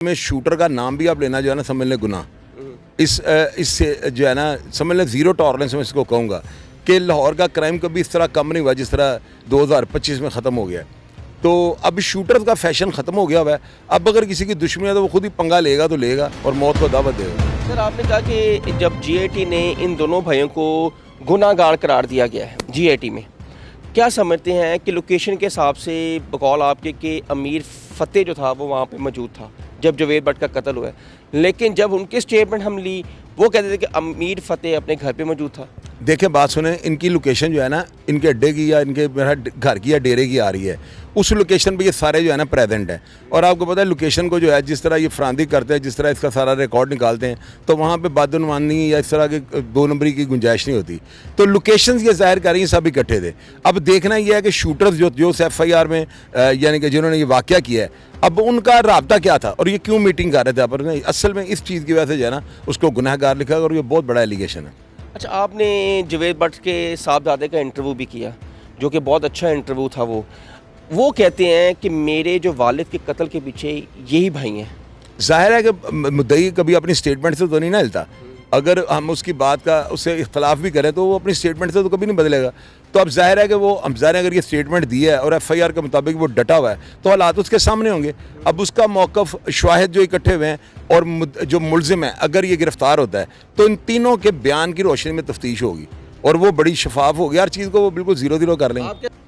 में शूटर का नाम भी आप लेना जो है ना समझ लें गुनाह। इससे जो है ना समझ लें ज़ीरो टॉलरेंस में इसको कहूँगा कि लाहौर का क्राइम कभी इस तरह कम नहीं हुआ जिस तरह 2025 में ख़त्म हो गया। तो अब शूटर्स का फैशन ख़त्म हो गया हुआ है। अब अगर किसी की दुश्मनी है तो वो खुद ही पंगा लेगा तो लेगा और मौत को दावत देगा। सर आपने कहा कि जब GAT ने इन दोनों भाइयों को गुनाहगार करार दिया गया है GAT में, क्या समझते हैं कि लोकेशन के हिसाब से बकौल आपके कि अमीर फ़तेह जो था वो वहाँ पे मौजूद था जब जवेद भट्ट का कत्ल हुआ है, लेकिन जब उनके स्टेटमेंट हम ली वो कहते थे कि अमीर फ़तेह अपने घर पे मौजूद था। देखें बात सुने, इनकी लोकेशन जो है ना इनके अड्डे की या इनके मेरा घर की या डेरे की आ रही है, उस लोकेशन पे ये सारे जो है ना प्रेजेंट हैं। और आपको पता है लोकेशन को जो है जिस तरह ये फरांदी करते हैं, जिस तरह इसका सारा रिकॉर्ड निकालते हैं, तो वहाँ पे बदनुमानी या इस तरह के दो नंबरी की गुंजाइश नहीं होती। तो लोकेशन ये जाहिर कर रही हैं सब इकट्ठे थे। अब देखना यह है कि शूटर्स जो FIR में यानी कि जिन्होंने ये वाक़या किया है, अब उनका राब्ता क्या था और ये क्यों मीटिंग कर रहे थे पर नहीं, असल में इस चीज़ की वजह से जो है ना उसको गुनहगार लिखा और ये बहुत बड़ा एलिगेशन है। अच्छा, आपने जवेद भट्ट के साहबजादे का इंटरव्यू भी किया जो कि बहुत अच्छा इंटरव्यू था। वो कहते हैं कि मेरे जो वालिद के कत्ल के पीछे यही भाई हैं। जाहिर है कि मुद्दई कभी अपनी स्टेटमेंट से तो नहीं ना हिलता। अगर हम उसकी बात का उससे इख्तलाफ भी करें तो वो अपनी स्टेटमेंट से तो कभी नहीं बदलेगा। तो अब जाहिर है कि वो हमज़ार अगर ये स्टेटमेंट दी है और FIR के मुताबिक वो डटा हुआ है तो हालात उसके सामने होंगे। अब उसका मौक़िफ़ शाहिद जो इकट्ठे हुए हैं और जो मुलजिम है अगर ये गिरफ़्तार होता है तो इन तीनों के बयान की रोशनी में तफ्तीश होगी और वो बड़ी शफाफ होगी। हर चीज़ को वो बिल्कुल ज़ीरो कर लेंगे।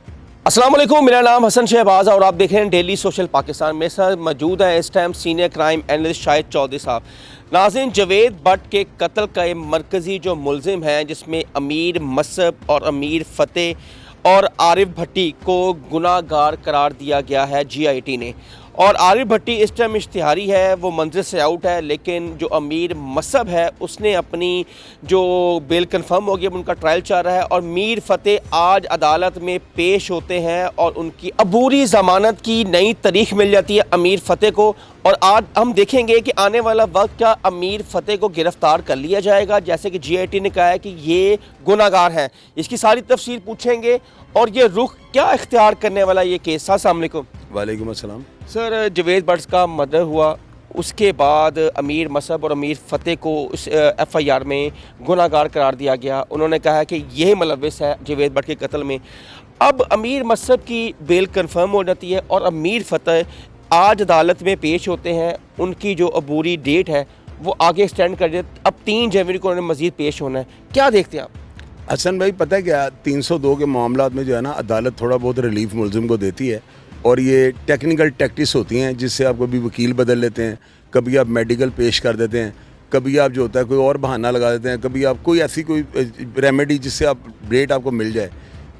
अस्सलाम वालेकुम, मेरा नाम हसन शहबाज और आप देख रहे हैं डेली सोशल पाकिस्तान। मेरे साथ मौजूद है इस time senior crime analyst Shahid Chaudhary साहब। नाज़रीन, जवेद भट्ट के कत्ल का ये मरकज़ी जो मुलजिम है जिसमें अमीर मसब और अमीर फ़तेह और आरिफ भट्टी को गुनाहगार करार दिया गया है GIT ने। और आरिफ भट्टी इस टाइम इश्तिहारी है, वो मंजिल से आउट है, लेकिन जो अमीर मसब है उसने अपनी जो बेल कंफर्म हो गई, अब उनका ट्रायल चल रहा है और मीर फ़तेह आज अदालत में पेश होते हैं और उनकी अबूरी ज़मानत की नई तारीख मिल जाती है अमीर फ़तेह को। और आज हम देखेंगे कि आने वाला वक्त क्या अमीर फ़तेह को गिरफ़्तार कर लिया जाएगा जैसे कि GIT ने कहा है कि ये गुनाहगार हैं। इसकी सारी तफसील पूछेंगे और ये रुख क्या इख्तियार करने वाला ये केस। अस्सलाम वालेकुम। वालेकुम अस्सलाम। सर, जवेद भट्ट का मर्डर हुआ, उसके बाद अमीर मसब और अमीर फ़तेह को उस FIR में गुनाहगार करार दिया गया। उन्होंने कहा कि यही मुलव्विस है जवेद भट्ट के कत्ल में। अब अमीर मसब की बेल कंफर्म हो जाती है और अमीर फ़तेह आज अदालत में पेश होते हैं। उनकी जो अबूरी डेट है वो आगे एक्सटेंड कर दिया, अब 3 जनवरी को उन्हें मज़ीद पेश होना है। क्या देखते हैं आप? हसन भाई, पता है क्या 302 के मामला में जो है ना अदालत थोड़ा बहुत रिलीफ मुलजिम को देती है और ये टेक्निकल टैक्टिक्स होती हैं जिससे आप कभी वकील बदल लेते हैं, कभी आप मेडिकल पेश कर देते हैं, कभी आप जो होता है कोई और बहाना लगा देते हैं, कभी आप कोई ऐसी कोई रेमेडी जिससे आप डेट आपको मिल जाए।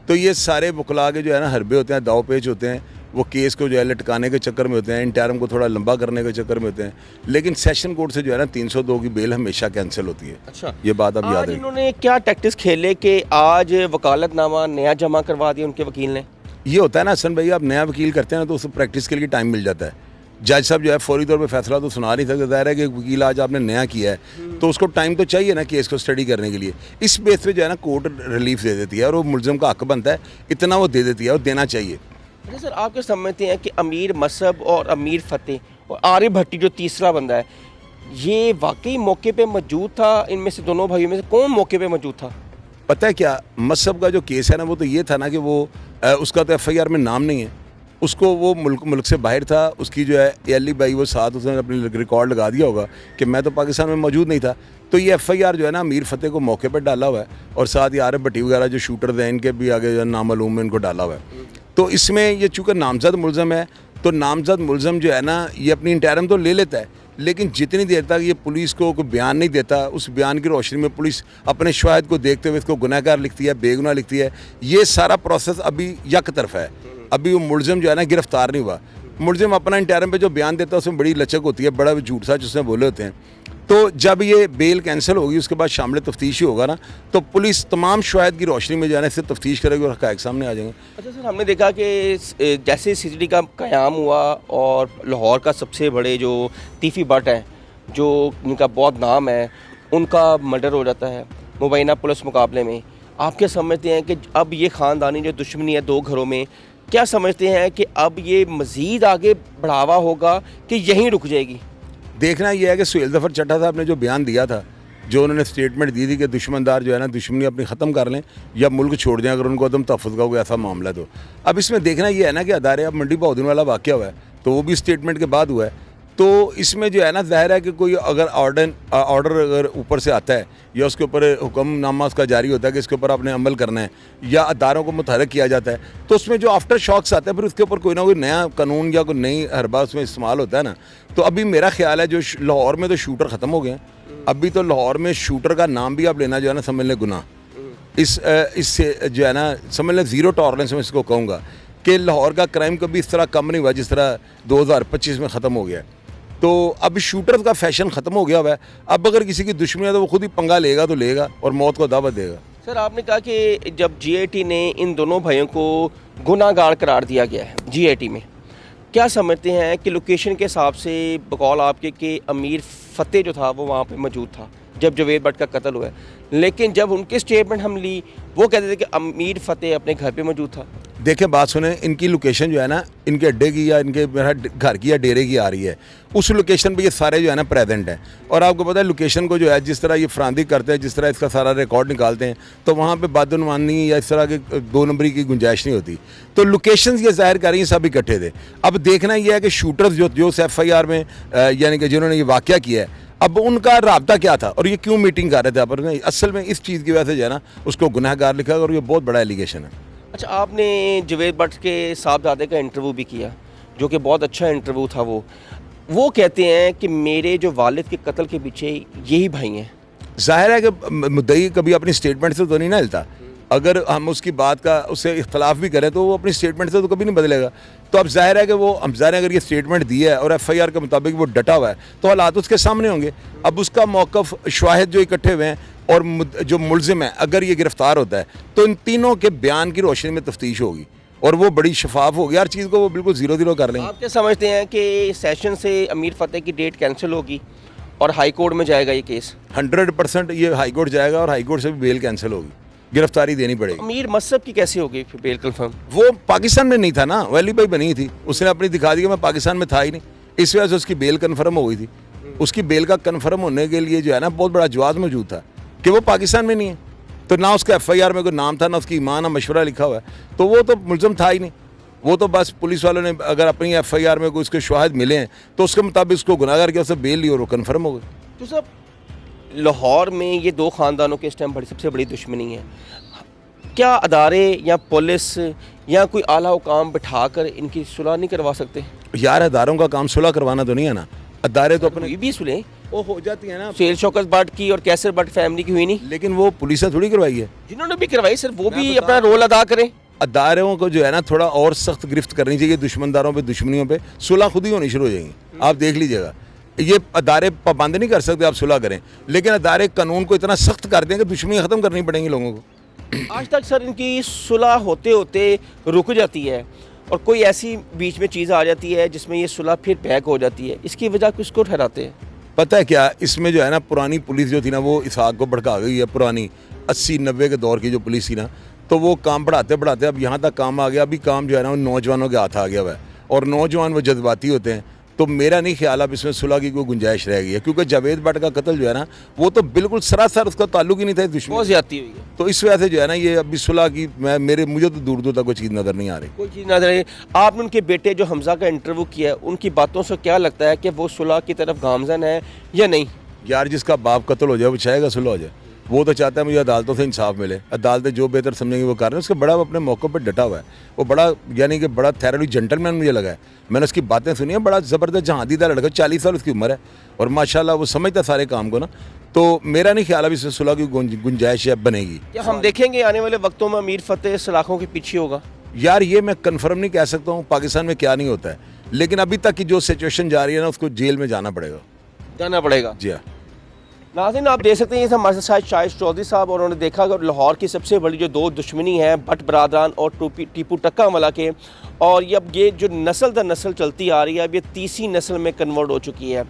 तो ये सारे वकला के जो है ना हरबे होते हैं, दाव पेच होते हैं, वो केस को जो है लटकाने के चक्कर में होते हैं, इंटरम को थोड़ा लंबा करने के चक्कर में होते हैं। लेकिन सेशन कोर्ट से जो है ना 302 की बेल हमेशा कैंसिल होती है। अच्छा, ये बात आप याद रखें। इन्होंने क्या टैक्टिक्स खेले कि आज वकालतनामा नया जमा करवा दिया उनके वकील ने? ये होता है ना हसन भाई, आप नया वकील करते हैं ना तो उसको प्रैक्टिस के लिए टाइम मिल जाता है। जज साहब जो है फौरी तौर पे फैसला तो सुना नहीं सकते। ज़ाहिर है कि वकील आज आपने नया किया है तो उसको टाइम तो चाहिए ना केस को स्टडी करने के लिए। इस बेस पे जो है ना कोर्ट रिलीफ दे देती है और वो मुलजिम का हक बनता है, इतना वो दे देती है और देना चाहिए। अच्छा सर, आप क्या समझते हैं कि अमीर मसब और अमीर फ़तेह और आरिफ भट्टी जो तीसरा बंदा है ये वाकई मौके पे मौजूद था? इनमें से दोनों भाइयों में से कौन मौके पे मौजूद था? पता है क्या, मसब का जो केस है ना वो तो ये था ना कि वो उसका तो FIR में नाम नहीं है, उसको वो मुल्क से बाहर था, उसकी जो है एली बाई वो साथ उसने अपनी रिकॉर्ड लगा दिया होगा कि मैं तो पाकिस्तान में मौजूद नहीं था। तो ये FIR जो है ना अमीर फ़तेह को मौके पर डाला हुआ है और साथ ही आरिफ भट्टी वगैरह जो शूटर थे इनके भी आगे जो नामालूम में इनको डाला हुआ है। तो इसमें ये चूँकि नामजद मुलज़म है तो नामजद मुलज़म जो है ना ये अपनी इंटरम तो ले लेता है, लेकिन जितनी देर तक ये पुलिस को कोई बयान नहीं देता उस बयान की रोशनी में पुलिस अपने शाहिद को देखते हुए इसको गुनहगार लिखती है, बेगुनाह लिखती है। ये सारा प्रोसेस अभी यक तरफा है। अभी वो मुलजिम जो है ना गिरफ्तार नहीं हुआ। मुलजिम अपना इंटरम पे जो बयान देता है उसमें बड़ी लचक होती है, बड़ा झूठ सच उसने बोले होते हैं। तो जब ये बेल कैंसिल होगी उसके बाद शामिल तफ्तीश ही होगा ना तो पुलिस तमाम शाहिद की रोशनी में जाने से तफ्तीश करेगी और हक़ाइक़ सामने आ जाएंगे। अच्छा सर, हमने देखा कि जैसे CCD का क़याम हुआ और लाहौर का सबसे बड़े जो तीफ़ी भट्ट हैं जो उनका बहुत नाम है उनका मर्डर हो जाता है मुबैना पुलिस मुकाबले में। आप क्या समझते हैं कि अब ये ख़ानदानी जो दुश्मनी है 2 घरों में, क्या समझते हैं कि अब ये मज़ीद आगे बढ़ावा होगा कि यहीं रुक जाएगी? देखना यह है कि सुहेल ज़फ़र चड्ढा साहब ने जो बयान दिया था, जो उन्होंने स्टेटमेंट दी थी कि दुश्मनदार जो है ना दुश्मनी अपनी ख़त्म कर लें या मुल्क छोड़ दें अगर उनको अदम तहफ़्फ़ुज़ का कोई ऐसा मामला तो। अब इसमें देखना यह है ना कि अदारे, अब मंडी बहाउद्दीन वाला वाक़या हुआ है तो वो भी स्टेटमेंट के बाद हुआ है, तो इसमें जो है ना ज़ाहिर है कि कोई अगर ऑर्डर अगर ऊपर से आता है या उसके ऊपर हुक्मनामा उसका जारी होता है कि इसके ऊपर आपने अमल करना है या अदारों को मुतहरक किया जाता है, तो उसमें जो आफ्टर शॉक्स आते हैं फिर उसके ऊपर कोई ना कोई नया कानून या कोई नई हरबा उसमें इस्तेमाल होता है ना। तो अभी मेरा ख्याल है जो लाहौर में तो शूटर ख़त्म हो गए हैं, अभी तो लाहौर में शूटर का नाम भी आप लेना जो है ना समझ लें गुनाह। इससे जो है ना समझ लें ज़ीरो टॉलरेंस में इसको कहूँगा कि लाहौर का क्राइम कभी इस तरह कम नहीं हुआ जिस तरह 2025 में ख़त्म हो गया है। तो अब शूटर का फैशन ख़त्म हो गया हुआ है। अब अगर किसी की दुश्मनी है तो वो खुद ही पंगा लेगा तो लेगा और मौत को दावत देगा। सर आपने कहा कि जब जीएटी ने इन दोनों भाइयों को गुनाहगार करार दिया गया है जीएटी में, क्या समझते हैं कि लोकेशन के हिसाब से बकौल आपके कि अमीर फ़तेह जो था वो वहाँ पे मौजूद था जब जवेद भट्ट का कत्ल हुआ है, लेकिन जब उनकी स्टेटमेंट हम ली वो कहते थे कि अमीर फ़तेह अपने घर पे मौजूद था। देखें बात सुने, इनकी लोकेशन जो है ना इनके अड्डे की या इनके मेरा घर की या डेरे की आ रही है, उस लोकेशन पे ये सारे जो है ना प्रेजेंट हैं। और आपको पता है लोकेशन को जो है जिस तरह ये फरांदी करते हैं, जिस तरह इसका सारा रिकॉर्ड निकालते हैं, तो वहाँ पे बदनुमानी या इस तरह के दो नंबरी की गुंजाइश नहीं होती। तो लोकेशन ये जाहिर कर रही हैं सब इकट्ठे थे। अब देखना यह है कि शूटर्स जो FIR में यानी कि जिन्होंने ये वाक़या किया है, अब उनका राब्ता क्या था और ये क्यों मीटिंग कर रहे थे आपस में। असल में इस चीज़ की वजह से जो है ना उसको गुनहगार लिखा और ये बहुत बड़ा एलिगेशन है। अच्छा, आपने जवेद भट्ट के साहबजादे का इंटरव्यू भी किया जो कि बहुत अच्छा इंटरव्यू था। वो कहते हैं कि मेरे जो वालिद के कत्ल के पीछे यही भाई हैं। जाहिर है कि मुद्दई कभी अपनी स्टेटमेंट से तो नहीं ना हिलता। अगर हम उसकी बात का उससे इख्तलाफ भी करें तो वो अपनी स्टेटमेंट से तो कभी नहीं बदलेगा। तो अब जाहिर है कि वो हम जाहिर है अगर ये स्टेटमेंट दी है और FIR के मुताबिक वो डटा हुआ है तो हालात उसके सामने होंगे। अब उसका मौक़िफ़ शाहिद जो इकट्ठे हुए हैं और जो मुलजिम है अगर ये गिरफ़्तार होता है तो इन तीनों के बयान की रोशनी में तफ्तीश होगी और वो बड़ी शफाफ होगी, हर चीज़ को वो बिल्कुल ज़ीरो कर लेंगे। आप क्या समझते हैं कि सेशन से अमीर फ़तेह की डेट कैंसिल होगी और हाई कोर्ट में जाएगा ये केस? 100% ये हाई कोर्ट जाएगा और हाई कोर्ट से भी बेल कैंसिल होगी, गिरफ्तारी देनी पड़ेगी। अमीर मसहब की कैसे होगी फिर बेल कंफर्म? वो पाकिस्तान में नहीं था ना, वैली भाई बनी थी, उसने अपनी दिखा दी कि मैं पाकिस्तान में था ही नहीं, इस वजह से उसकी बेल कन्फर्म हो गई थी। उसकी बेल का कन्फर्म होने के लिए जो है ना बहुत बड़ा जवाब मौजूद था कि वो पाकिस्तान में नहीं है, तो ना उसका FIR में कोई नाम था, ना उसकी ईमान, ना मशवरा लिखा हुआ है, तो वो तो मुलज़म था ही नहीं। वो तो बस पुलिस वालों ने अगर अपनी FIR में कोई उसके शवाहिद मिले हैं तो उसके मुताबिक उसको गुनाहगार किया, उससे बेल ली और वो कन्फर्म हो गई। तो सब लाहौर में ये दो ख़ानदानों के इस टाइम सबसे बड़ी दुश्मनी है। क्या अदारे या पुलिस या कोई आला हुकाम बिठाकर इनकी सुलह नहीं करवा सकते? यार अदारों का काम सुलह करवाना तो नहीं है ना, अदारे तो अपने ये भी सुने वो हो जाती है ना। सुहेल शौकत भट्ट की और कैसर भट्ट फैमिली की हुई नहीं, लेकिन वो पुलिस ने थोड़ी करवाई है। जिन्होंने भी करवाई सर वो भी अपना रोल अदा करें। अदारों को जो है ना थोड़ा और सख्त गिरफ्त करनी चाहिए दुश्मनदारों पे, दुश्मनियों पे। सुलह खुद ही होनी शुरू हो जाएंगी, आप देख लीजिएगा। ये अदारे पाबंद नहीं कर सकते आप सुलह करें, लेकिन अदारे कानून को इतना सख्त कर दें कि दुश्मनी ख़त्म करनी पड़ेंगी लोगों को। आज तक सर इनकी सुलह होते होते रुक जाती है और कोई ऐसी बीच में चीज़ आ जाती है जिसमें ये सुलह फिर बैक हो जाती है, इसकी वजह किसको ठहराते हैं? पता है क्या, इसमें जो है ना पुरानी पुलिस जो थी ना वो इसहाक को भड़का गई है। पुरानी 80-90 के दौर की जो पुलिस थी ना, तो वो काम बढ़ाते बढ़ाते अब यहाँ तक काम आ गया। अभी काम जो है ना वो नौजवानों के हाथ आ गया हुआ है और नौजवान वो जज्बाती होते हैं। तो मेरा नहीं ख्याल अब इसमें सुलह की कोई गुंजाइश रह गई है, क्योंकि जवेद भट्ट का कत्ल जो है ना वो तो बिल्कुल सरासर उसका ताल्लुक ही नहीं था दुश्मन, बहुत ज्यादती हुई है। तो इस वजह से जो है ना ये अभी सुलह की मुझे तो दूर दूर तक कोई चीज़ नज़र नहीं आ रही। कोई चीज़ नजर आई? आपने उनके बेटे जो हमजा का इंटरव्यू किया है उनकी बातों से क्या लगता है कि वो सुलह की तरफ गामजन है या नहीं? यार जिसका बाप कत्ल हो जाए वो चाहेगा सुलह हो जाए, वो तो चाहता है मुझे अदालतों से इंसाफ मिले, अदालतें जो बेहतर समझेंगे वो कर रहे हैं। उसका बड़ा अपने मौक़े पर डटा हुआ है, वो बड़ा यानी कि बड़ा थैरोली जेंटलमैन मुझे लगा है। मैंने उसकी बातें सुनी हैं, बड़ा ज़बरदस्त जहादीदा लड़का, 40 साल उसकी उम्र है और माशाल्लाह वो समझता सारे काम को ना। तो मेरा नहीं ख्याल अब इससे सुलह की गुंजाइश बनेगी। क्या हम देखेंगे आने वाले वक्तों में अमीर फ़तेह सलाखों के पीछे होगा? यार ये मैं कन्फर्म नहीं कह सकता हूँ पाकिस्तान में क्या नहीं होता है, लेकिन अभी तक की जो सिचुएशन जा रही है ना उसको जेल में जाना पड़ेगा। जी हाँ नाज़रीन, आप देख सकते हैं ये हमारे साथ शाहिद चौधरी साहब, और उन्होंने देखा कि लाहौर की सबसे बड़ी जो दो दुश्मनी है भट्ट बरादरान और टीपू टक्का वाला के, और ये जो नस्ल दर नस्ल चलती आ रही है अब ये तीसरी नस्ल में कन्वर्ट हो चुकी है।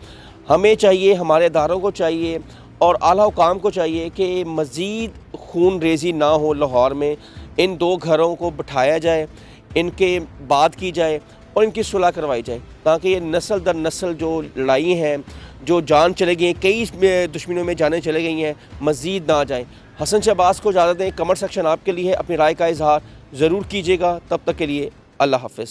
हमें चाहिए, हमारे इदारों को चाहिए और आला हुकाम को चाहिए कि मज़ीद खून रेजी ना हो लाहौर में। इन दो घरों को बिठाया जाए, इनके बात की जाए और इनकी सुलह करवाई जाए, ताकि ये नस्ल दर नस्ल जो लड़ाई हैं, जो जान चले गई हैं, कई दुश्मनों में जानें चले गई हैं, मज़ीद ना जाएं। हसन शहबाज को इजाज़त दें। कमेंट सेक्शन आपके लिए है, अपनी राय का इजहार ज़रूर कीजिएगा। तब तक के लिए अल्लाह हाफ़िज़।